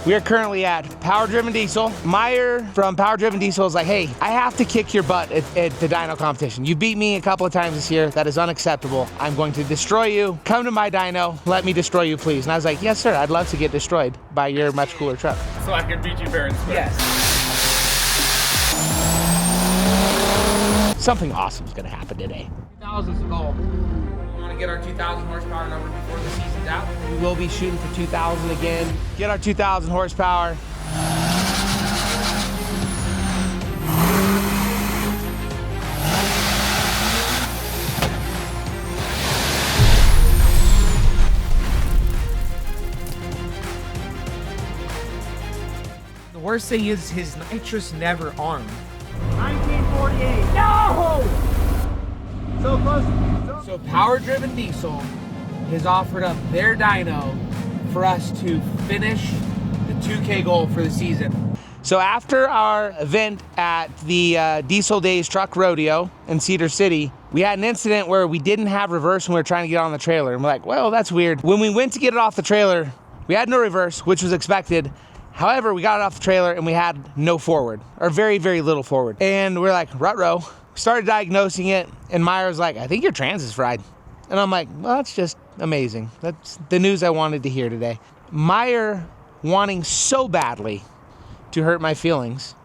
We are currently at Power Driven Diesel. Meier from Power Driven Diesel is like, hey, I have to kick your butt at the dyno competition. You beat me a couple of times this year. That is unacceptable. I'm going to destroy you. Come to my dyno. Let me destroy you, please. And I was like, yes, sir. I'd love to get destroyed by your much cooler truck. So I can beat you fair and square. Yes. Something awesome is going to happen today. 2000 is the goal. We want to get our 2,000 horsepower number before the season's out. We will be shooting for 2,000 again. Get our 2,000 horsepower. The worst thing is his nitrous never armed. 1948. No! So close. So Power Driven Diesel has offered up their dyno for us to finish the 2K goal for the season. So after our event at the Diesel Days Truck Rodeo in Cedar City, we had an incident where we didn't have reverse when we were trying to get on the trailer. And we're like, well, that's weird. When we went to get it off the trailer, we had no reverse, which was expected. However, we got it off the trailer and we had no forward, or very, very little forward. And we're like, ruh-roh. We started diagnosing it, and Meier was like, I think your trans is fried. And I'm like, well, that's just amazing. That's the news I wanted to hear today. Meier, wanting so badly to hurt my feelings,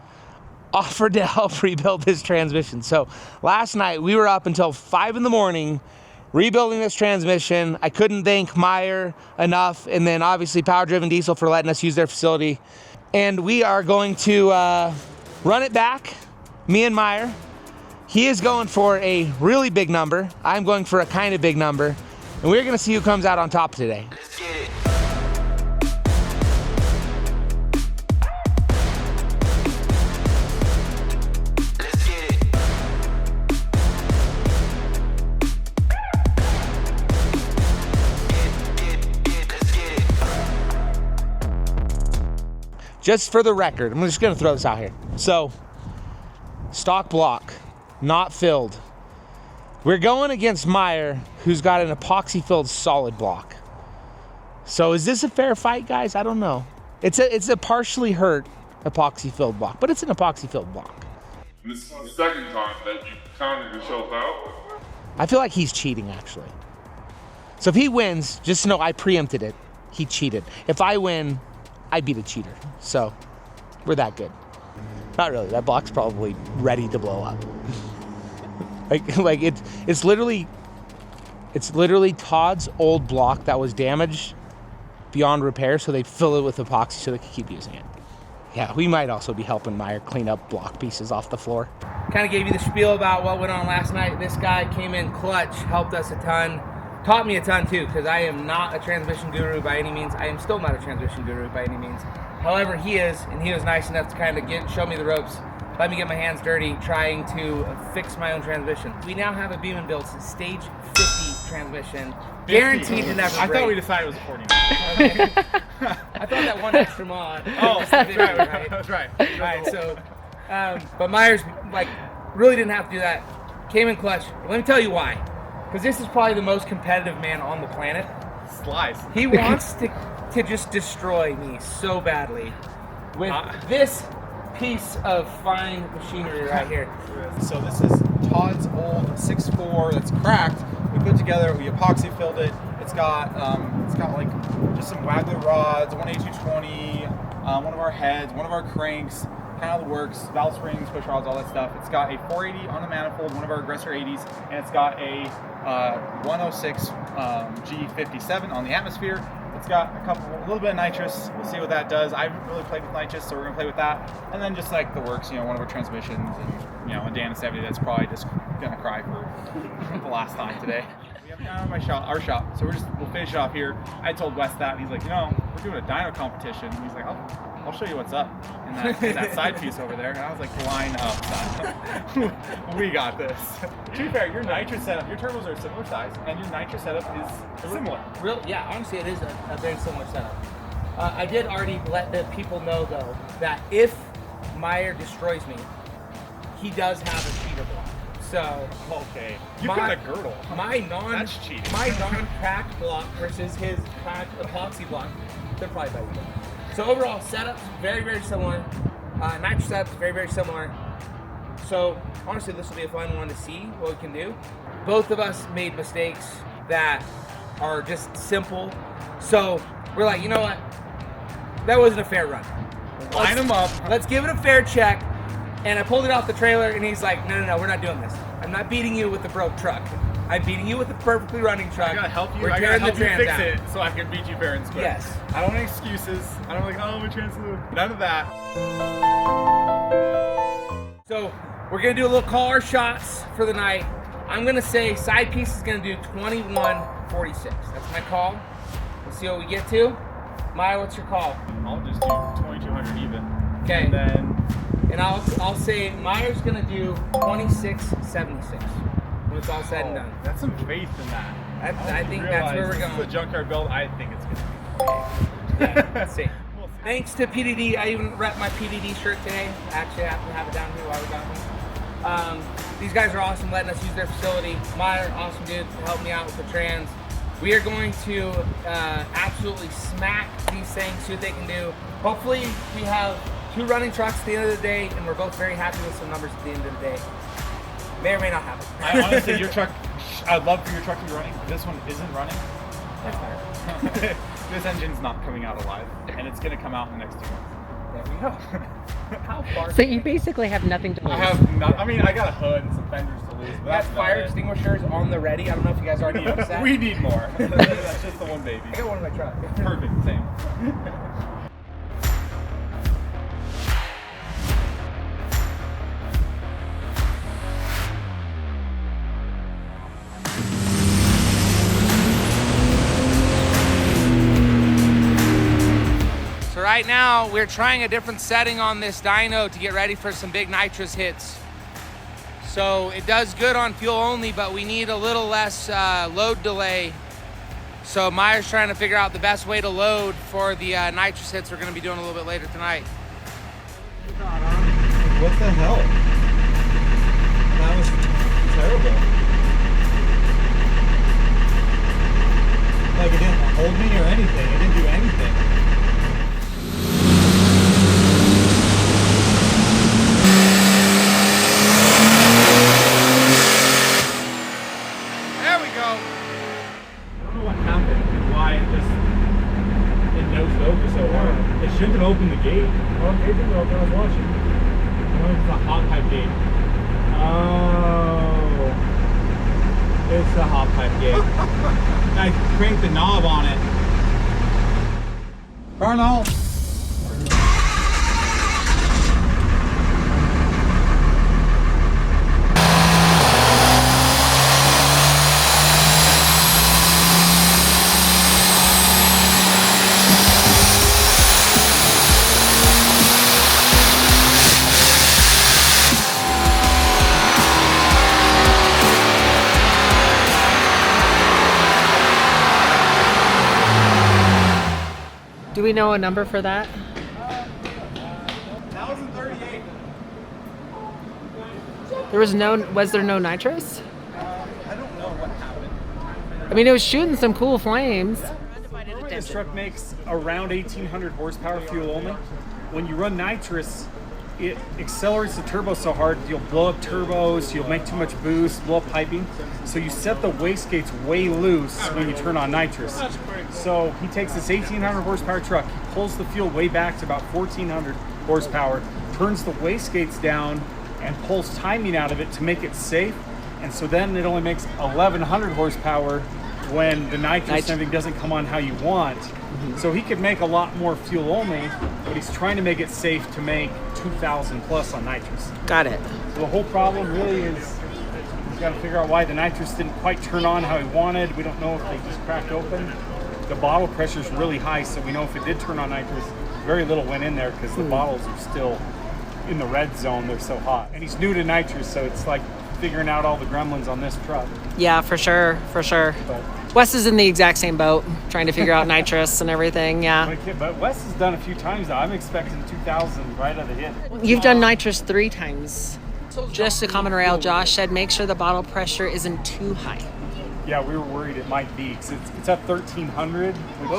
offered to help rebuild this transmission. So last night, we were up until 5 in the morning rebuilding this transmission. I couldn't thank Meier enough, and then obviously Power Driven Diesel for letting us use their facility. And we are going to run it back, me and Meier. He is going for a really big number. I'm going for a kind of big number. And we're gonna see who comes out on top today. Let's get it. Let's get it. Let's get it. Just for the record, I'm just gonna throw this out here. So, stock block, not filled. We're going against Meier, who's got an epoxy filled solid block. So is this a fair fight, guys? I don't know. It's a partially hurt epoxy filled block, but it's an epoxy filled block. This is the second time that you counted yourself out. I feel like he's cheating, actually. So if he wins, just know I preempted it. He cheated. If I win, I beat a cheater. So we're that good. Not really. That block's probably ready to blow up. like it's literally Todd's old block that was damaged beyond repair, so they fill it with epoxy so they can keep using it. Yeah, we might also be helping Meier clean up block pieces off the floor. Kind of gave you the spiel about what went on last night. This guy came in clutch, helped us a ton, taught me a ton too, because I am not a transmission guru by any means. I am still not a transmission guru by any means. However, he is, and he was nice enough to kind of show me the ropes, let me get my hands dirty trying to fix my own transmission. We now have a Beaman Builds stage 50 transmission, guaranteed to never break. I thought we decided it was a 40. Okay. I thought that one extra mod. Oh, was the 50, right. That's right. All right, so, but Meier's like really didn't have to do that. Came in clutch. Let me tell you why. Because this is probably the most competitive man on the planet. Slice. He wants to just destroy me so badly with this piece of fine machinery right here. So this is Todd's old 6.4 that's cracked. We put it together, we epoxy filled it. It's got like just some Wrangler rods, one A220, one of our heads, one of our cranks, kind of the works, valve springs, push rods, all that stuff. It's got a 480 on the manifold, one of our aggressor 80s, and it's got a 106 G57 on the atmosphere. It's got a little bit of nitrous. We'll see what that does. I haven't really played with nitrous, so we're gonna play with that. And then just like the works, one of our transmissions, and a Dan 70 that's probably just gonna cry for the last time today. We have down at our shop, so we'll finish it off here. I told Wes that, and he's like, we're doing a dyno competition. And he's like, I'll show you what's up in that side piece over there. And I was like, line up, son. We got this. To be fair, your nitrous setup, your turbos are similar size, and your nitrous setup is similar. Yeah, honestly, it is a very similar setup. I did already let the people know, though, that if Meier destroys me, he does have a cheater block. So, okay, you got a girdle. That's cheating. My non-cracked block versus his cracked epoxy block, they're probably better. So overall, setup's very, very similar. Nitrous setup's very, very similar. So honestly, this will be a fun one to see what we can do. Both of us made mistakes that are just simple. So we're like, you know what? That wasn't a fair run. Line them up. Let's give it a fair check. And I pulled it off the trailer, and he's like, no, we're not doing this. I'm not beating you with the broke truck. I'm beating you with a perfectly running truck. I gotta help you. We're I gotta tearing the help you trans fix out. it so I can beat you fair and square. Yes. I don't want excuses. I don't like, oh, my trans loop. None of that. So we're gonna do a little call our shots for the night. I'm gonna say side piece is gonna do 21.46. That's my call. We'll see what we get to. Maya, what's your call? I'll just do 2200 even. Okay. And then And I'll say Meyer's gonna do 26.76 when it's all said and done. that's some faith in that. I think that's where we're This is going. a junkyard build. I think it's gonna Yeah, let's see. We'll see. Thanks to PDD, I even rep my PDD shirt today. Actually, I happen to have it down here while we're talking. These guys are awesome, letting us use their facility. Myer, awesome dude, helping me out with the trans. We are going to absolutely smack these things, see what they can do. Hopefully, we have 2 running trucks at the end of the day, and we're both very happy with some numbers at the end of the day. May or may not happen. I honestly, your truck, I'd love for your truck to be running. This one isn't running. That's fair. This engine's not coming out alive, and it's gonna come out in the next 2 months. There we go. How far? So you basically have nothing to lose. I have not. I mean, I got a hood and some fenders to lose, but That's that's fire about it. extinguishers on the ready. I don't know if you guys already noticed that. We need more. That's just the one baby. I got one in my truck. Perfect. Same. So right now we're trying a different setting on this dyno to get ready for some big nitrous hits. So it does good on fuel only, but we need a little less load delay. So Meyer's trying to figure out the best way to load for the nitrous hits we're gonna be doing a little bit later tonight. What the hell? That was terrible. Like it didn't hold me or anything. It didn't do anything. There we go. I don't know what happened and why it nosed over so hard. It shouldn't have opened the gate. Oh, the gate didn't open. I was watching. Oh, it's a hot pipe gate. Oh, it's a hot pipe gate. I cranked the knob on it. Arnold. Do we know a number for that? 1038. Was there no nitrous? I don't know what happened. I mean, it was shooting some cool flames. Normally this truck makes around 1,800 horsepower fuel only. When you run nitrous, it accelerates the turbo so hard, you'll blow up turbos, you'll make too much boost, blow up piping. So you set the wastegates way loose when you turn on nitrous. So he takes this 1,800 horsepower truck, he pulls the fuel way back to about 1,400 horsepower, turns the wastegates down, and pulls timing out of it to make it safe. And so then it only makes 1,100 horsepower when the nitrous and everything doesn't come on how you want. So he could make a lot more fuel only, but he's trying to make it safe to make 2,000 plus on nitrous. Got it. So the whole problem really is he's got to figure out why the nitrous didn't quite turn on how he wanted. We don't know if they just cracked open. The bottle pressure is really high, so we know if it did turn on nitrous, very little went in there because the bottles are still in the red zone. They're so hot. And he's new to nitrous, so it's like figuring out all the gremlins on this truck. Yeah, for sure, for sure. But Wes is in the exact same boat, trying to figure out nitrous and everything, yeah. But Wes has done a few times though. I'm expecting 2,000 right out of the hit. You've done nitrous 3 times. Just a common rail, Josh said make sure the bottle pressure isn't too high. Yeah, we were worried it might be because it's at 1,300, which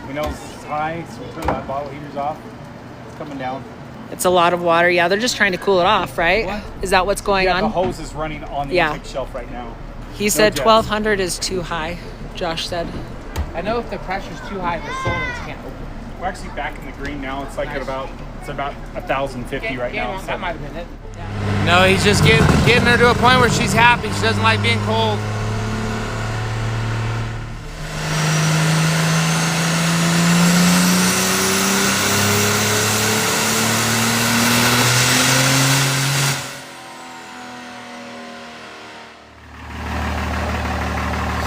we know is high, so we turn that bottle heaters off. It's coming down. It's a lot of water. Yeah, they're just trying to cool it off, right? What? Is that what's going Yeah, the on? hose is running on the Yeah. intake shelf right now. He said jets. 1200 is too high, Josh said. I know if the pressure's too high, the solenoids can't open. We're actually back in the green now. It's like at about 1,050 right now. So. That might have been it. No, he's just getting her to a point where she's happy. She doesn't like being cold.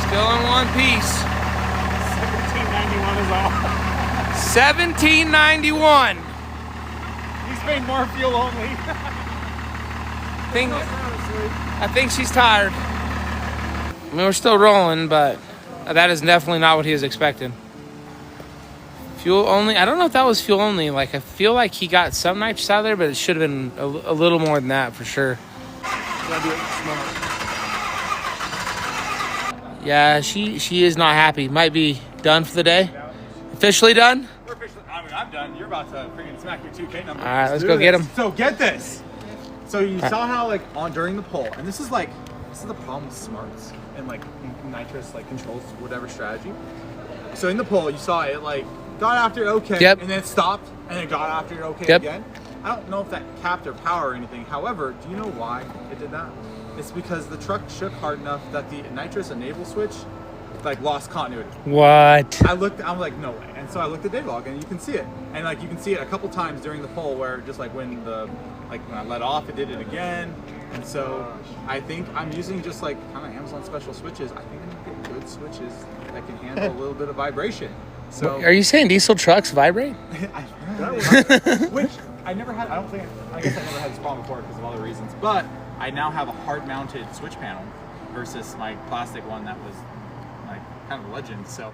Still in one piece. 1791 is all. 1791. He's made more fuel only. I think she's tired. I mean, we're still rolling, but that is definitely not what he was expecting. Fuel only. I don't know if that was fuel only. Like, I feel like he got some nitrous out of there, but it should have been a little more than that for sure. Yeah, she is not happy. Might be done for the day. Officially done? We're officially, I mean, I'm done. You're about to freaking smack your 2K number. All right, let's go get him. So get this. So you saw how like during the poll, and this is the problem with smarts and like nitrous like controls whatever strategy. So in the poll, you saw it like got after it okay, Yep. and then it stopped, and then got after it okay Yep. again. I don't know if that capped their power or anything. However, do you know why it did that? It's because the truck shook hard enough that the nitrous enable switch like lost continuity. What? I'm like, no way. And so I looked at data log and you can see it. And like you can see it a couple times during the poll where just like when I let off, it did it again. And so I think I'm using just like kind of Amazon special switches. I think I'm gonna get good switches that can handle a little bit of vibration. So Are you saying diesel trucks vibrate? which I never had. I guess I never had this problem before because of other reasons. But I now have a hard mounted switch panel versus my plastic one that was like kind of a legend. So All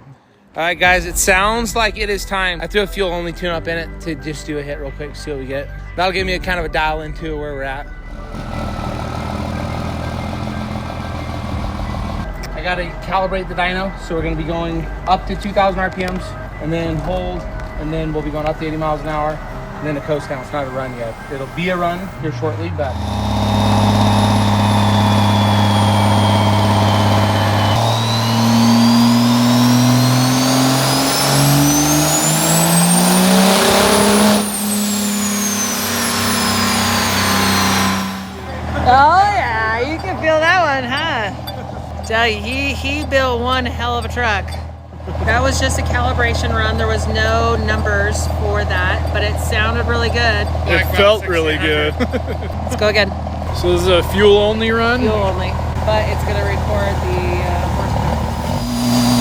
right, guys, it sounds like it is time. I threw a fuel only tune up in it to just do a hit real quick, see what we get. That'll give me a kind of a dial into where we're at. I gotta calibrate the dyno, so we're gonna be going up to 2,000 RPMs and then hold, and then we'll be going up to 80 miles an hour and then a coast down. It's not a run yet. It'll be a run here shortly, but. Oh yeah, you can feel that one, huh? Tell you, he built one hell of a truck. That was just a calibration run. There was no numbers for that, but it sounded really good. It felt really good. Let's go again. So this is a fuel only run? Fuel only, but it's gonna record the horsepower.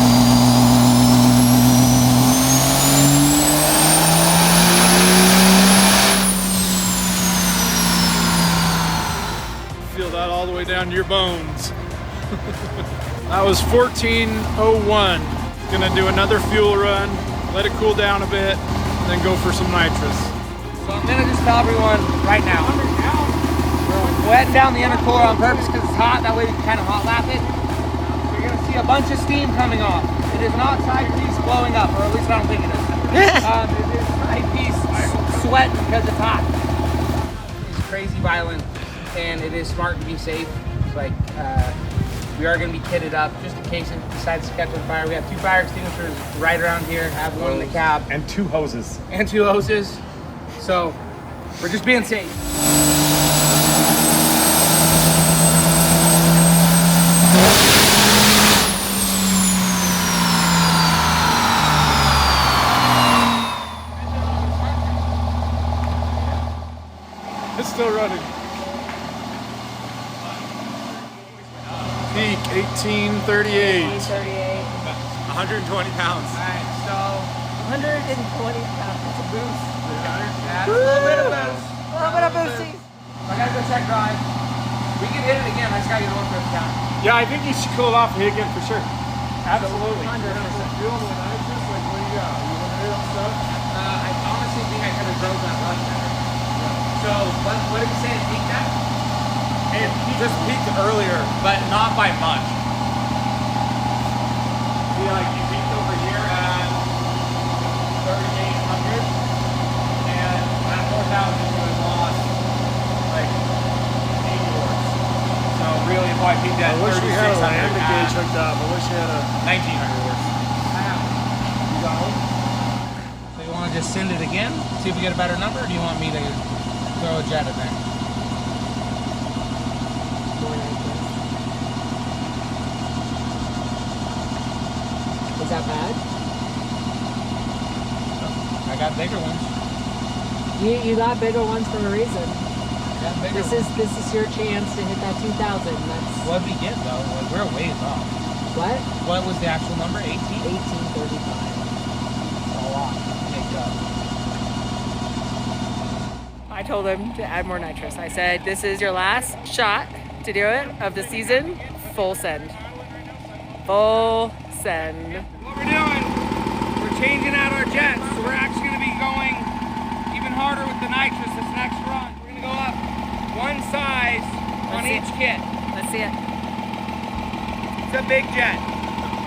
Feel that all the way down to your bones. That was 1401. Gonna do another fuel run, let it cool down a bit, then go for some nitrous. So I'm gonna just tell everyone right now. We're wetting down the intercooler on purpose because it's hot. That way we can kind of hot lap it. You're gonna see a bunch of steam coming off. It is not side piece blowing up, or at least I don't think it is. It is side piece sweat because it's hot. It's crazy violent, and it is smart to be safe. It's like we are gonna be kitted up just in case it decides to catch on fire. We have 2 fire extinguishers right around here. I have one in the cab. And 2 hoses. And 2 hoses. So we're just being safe. It's still running. Peak 1838. 120 pounds. Alright, so 120 pounds. It's a boost. that's a little bit of boost. A little bit of boosty. I gotta go check drive. We can hit it again. I just gotta get one for the count. Yeah, I think you should cool it off and hit again for sure. Absolutely. 100%. I honestly think I could have drove that run better. So what did you say it peaked at? It just peaked earlier, but not by much. See, like you peaked over here at 30 peaked at I wish we had a 3,600 landing at gauge hooked up. I wish we had a. 1,900 horse. So you want to just send it again? See if we get a better number, or do you want me to throw a jet in there? Is that bad? I got bigger ones. You got bigger ones for a reason. I got bigger ones. This is your chance to hit that 2,000. That's What'd we get though? Like, we're ways off. what? What was the actual number? 18? 1835. A lot. Make up. I told him to add more nitrous. I said, this is your last shot to do it of the season. Full send. Full send. What we're doing, we're changing out our jets. So we're actually going to be going even harder with the nitrous this next run. We're going to go up one size on Let's see each it. kit. Let's see it. It's a big jet.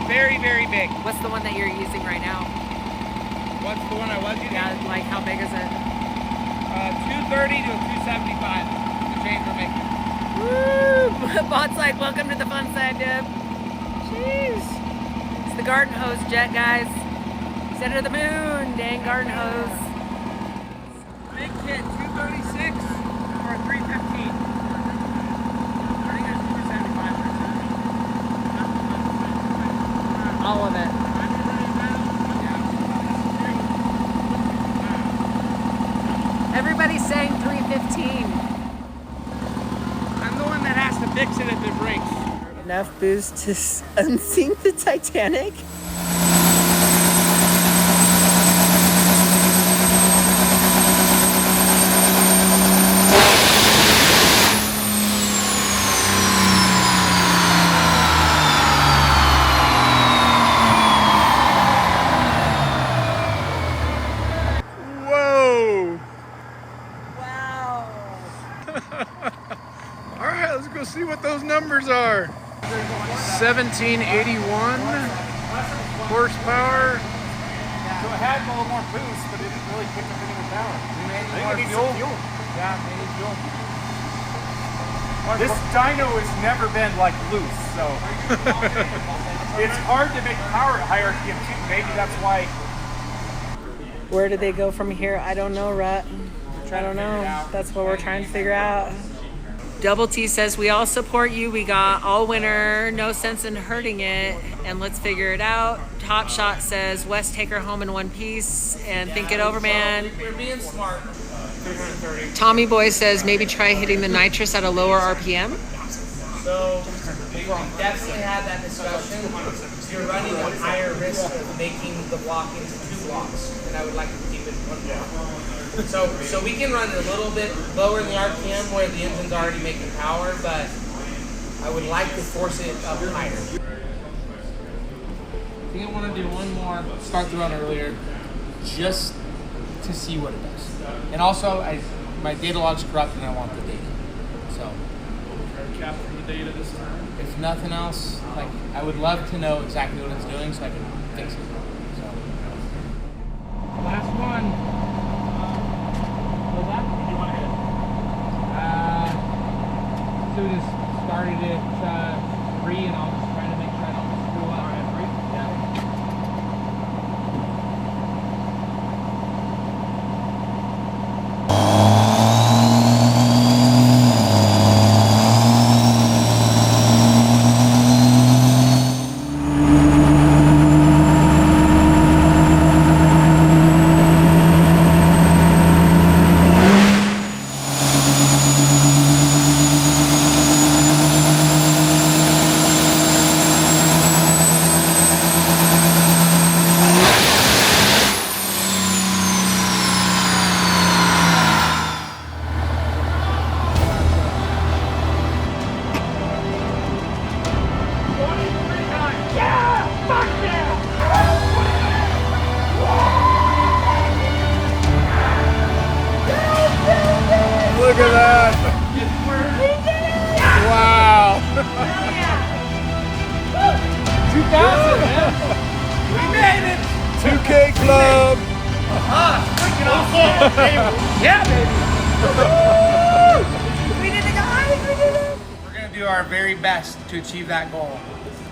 Very, very big. What's the one that you're using right now? What's the one I was using? Yeah, like how big is it? 230 to 275. The change we're making. Woo! Bot's like, welcome to the fun side, dude. Jeez. It's the garden hose jet, guys. Send it to the moon, dang garden hose. Big kit, 236 or 315. I think it's 275. All of it. Everybody's saying 315. I'm the one that has to fix it at the brakes. Enough boost to unsink the Titanic? Whoa! Wow. All right, let's go see what those numbers are. 1781 horsepower. So it had a little more boost, but it didn't really pick up any more power. I think it needs fuel. some fuel. Yeah, it needs fuel. This dyno has never been like loose, so it's hard to make power at high RPM too. Maybe that's why. Where do they go from here? I don't know, Rut. I don't know. That's what we're trying to figure out. Double T says, we all support you. We got all winter. No sense in hurting it. And let's figure it out. Top Shot says, Wes, take her home in one piece and think it over, man. We're being smart. Tommy Boy says, maybe try hitting the nitrous at a lower RPM. So we definitely had that discussion. You're running a higher risk of making the block into 2 blocks, and I would like to keep it 1 block. So we can run it a little bit lower in the RPM where the engine's already making power, but I would like to force it up higher. I think I want to do one more, start the run earlier, just to see what it does. And also, my data log's corrupt and I want the data. So, Capture the data this time. if nothing else, like, I would love to know exactly what it's doing so I can fix it. So, last one. What's that? Did you want to hit? So we just started at 3 and I'll just try to make sure I don't screw up. Alright, 3? Yeah. Look at that! Wow! 2,000, man. We made it. 2K Club! Freaking awesome. Yeah, baby. We did it, guys. We did it. We're going to do our very best to achieve that goal.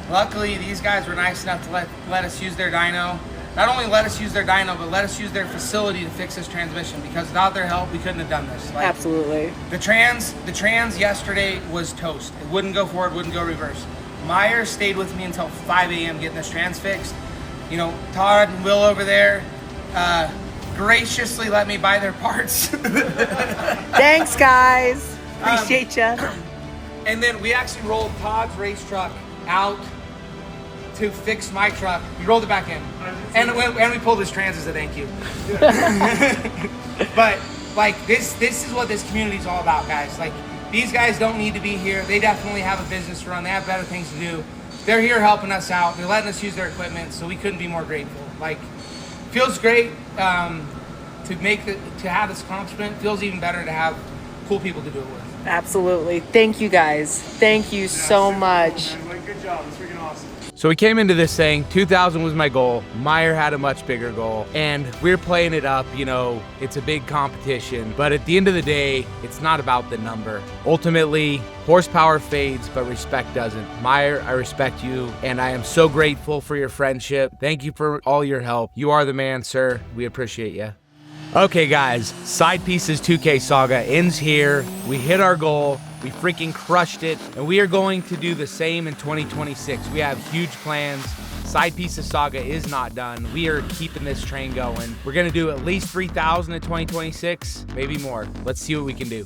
Luckily, these guys were nice enough to let us use their dyno. Not only let us use their dyno, but let us use their facility to fix this transmission, because without their help, we couldn't have done this. Like, Absolutely. The trans yesterday was toast. It wouldn't go forward, wouldn't go reverse. Meier stayed with me until 5 a.m. getting this trans fixed. You know, Todd and Will over there graciously let me buy their parts. Thanks, guys. Appreciate ya. And then we actually rolled Todd's race truck out to fix my truck. We rolled it back in. And we pulled his trans as a thank you. But like this is what this community is all about, guys. Like, these guys don't need to be here. They definitely have a business to run. They have better things to do. They're here helping us out. They're letting us use their equipment, so we couldn't be more grateful. Like, feels great to have this accomplishment. Feels even better to have cool people to do it with. Absolutely. Thank you, guys. Thank you so much. Good job. It's freaking awesome. So we came into this saying 2,000 was my goal. Meier had a much bigger goal, and we're playing it up. You know, it's a big competition, but at the end of the day, it's not about the number. Ultimately, horsepower fades, but respect doesn't. Meier, I respect you, and I am so grateful for your friendship. Thank you for all your help. You are the man, sir. We appreciate you. Okay, guys, Side Pieces 2K Saga ends here. We hit our goal. We freaking crushed it, and we are going to do the same in 2026. We have huge plans. Side Pieces Saga is not done. We are keeping this train going. We're gonna do at least 3,000 in 2026, maybe more. Let's see what we can do.